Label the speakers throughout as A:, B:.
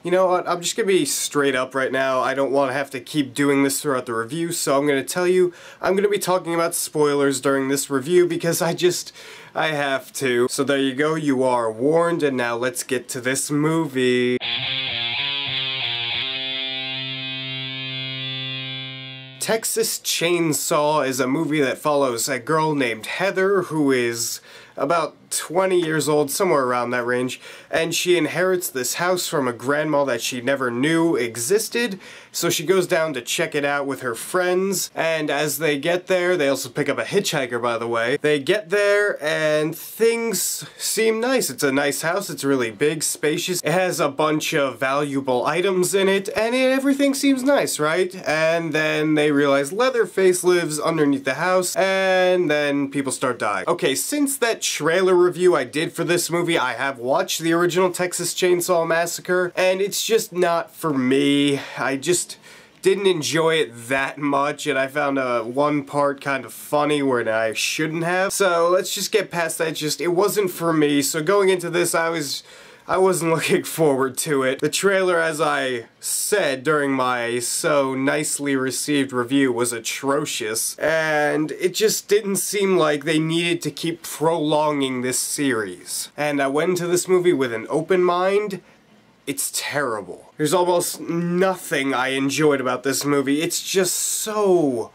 A: You know what, I'm just gonna be straight up right now. I don't want to have to keep doing this throughout the review, so I'm gonna tell you, I'm gonna be talking about spoilers during this review because I have to. So there you go, you are warned, and now let's get to this movie. Texas Chainsaw is a movie that follows a girl named Heather who is about 20 years old, somewhere around that range, and she inherits this house from a grandma that she never knew existed, so she goes down to check it out with her friends, and as they get there, they also pick up a hitchhiker, by the way. They get there, and things seem nice. It's a nice house, it's really big, spacious, it has a bunch of valuable items in it, and everything seems nice, right? And then they realize Leatherface lives underneath the house, and then people start dying. Okay, since that trailer review I did for this movie, I have watched the original Texas Chainsaw Massacre, and it's just not for me. I just didn't enjoy it that much, and I found one part kind of funny where I shouldn't have. So let's just get past that. It wasn't for me. So going into this, I wasn't looking forward to it. The trailer, as I said during my so nicely received review, was atrocious, and it just didn't seem like they needed to keep prolonging this series. And I went into this movie with an open mind. It's terrible. There's almost nothing I enjoyed about this movie. It's just so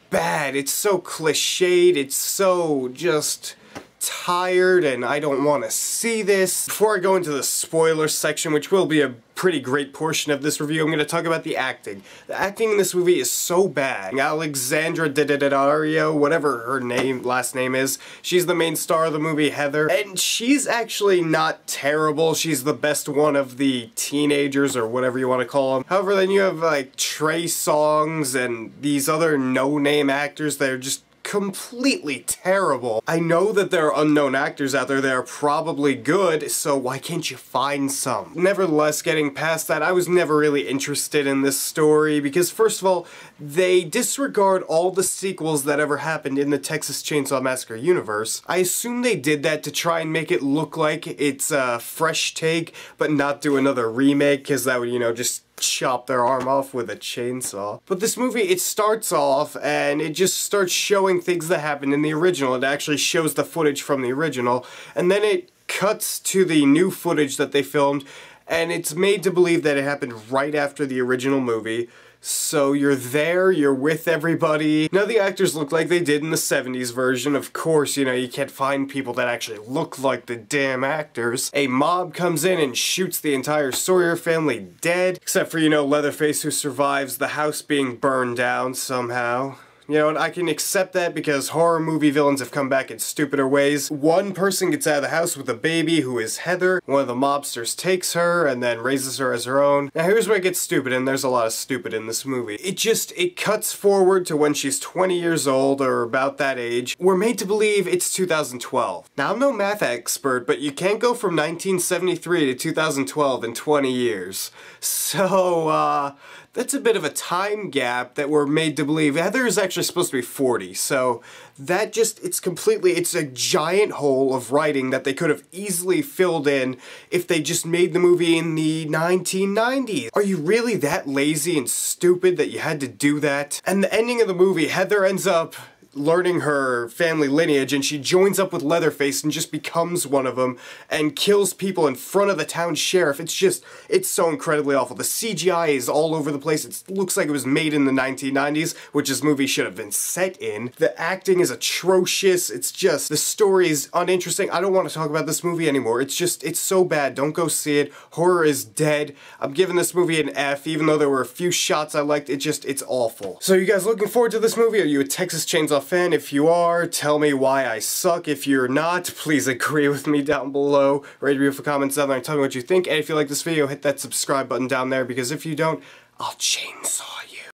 A: bad. It's so cliched. It's so just tired, and I don't want to see this. Before I go into the spoiler section, which will be a pretty great portion of this review, I'm going to talk about the acting. The acting in this movie is so bad. Alexandra Daddario, whatever her last name is, she's the main star of the movie, Heather, and she's actually not terrible. She's the best one of the teenagers, or whatever you want to call them. However, then you have like Trey Songz and these other no-name actors that are just completely terrible. I know that there are unknown actors out there that are probably good, so why can't you find some? Nevertheless, getting past that, I was never really interested in this story because, first of all, they disregard all the sequels that ever happened in the Texas Chainsaw Massacre universe. I assume they did that to try and make it look like it's a fresh take, but not do another remake, because that would, you know, just chop their arm off with a chainsaw. But this movie, it starts off and it just starts showing things that happened in the original. It actually shows the footage from the original, and then it cuts to the new footage that they filmed, and it's made to believe that it happened right after the original movie. So you're there, you're with everybody. None of the actors look like they did in the 70s version. Of course, you know, you can't find people that actually look like the damn actors. A mob comes in and shoots the entire Sawyer family dead, except for, you know, Leatherface, who survives the house being burned down somehow. You know, and I can accept that because horror movie villains have come back in stupider ways. One person gets out of the house with a baby who is Heather. One of the mobsters takes her and then raises her as her own. Now here's where it gets stupid, and there's a lot of stupid in this movie. It cuts forward to when she's 20 years old, or about that age. We're made to believe it's 2012. Now I'm no math expert, but you can't go from 1973 to 2012 in 20 years. So, that's a bit of a time gap that we're made to believe. Heather is actually supposed to be 40, so that it's a giant hole of writing that they could have easily filled in if they just made the movie in the 1990s. Are you really that lazy and stupid that you had to do that? And the ending of the movie, Heather ends up learning her family lineage, and she joins up with Leatherface and just becomes one of them and kills people in front of the town sheriff. It's so incredibly awful. The CGI is all over the place. It looks like it was made in the 1990s, which this movie should have been set in. The acting is atrocious. The story is uninteresting. I don't want to talk about this movie anymore. It's so bad. Don't go see it. Horror is dead. I'm giving this movie an F, even though there were a few shots I liked. It's awful. So you guys looking forward to this movie? Are you a Texas Chainsaw fan? If you are, tell me why I suck. If you're not, please agree with me down below. Rate, review, for comments down there, and tell me what you think. And if you like this video, hit that subscribe button down there, because if you don't, I'll chainsaw you.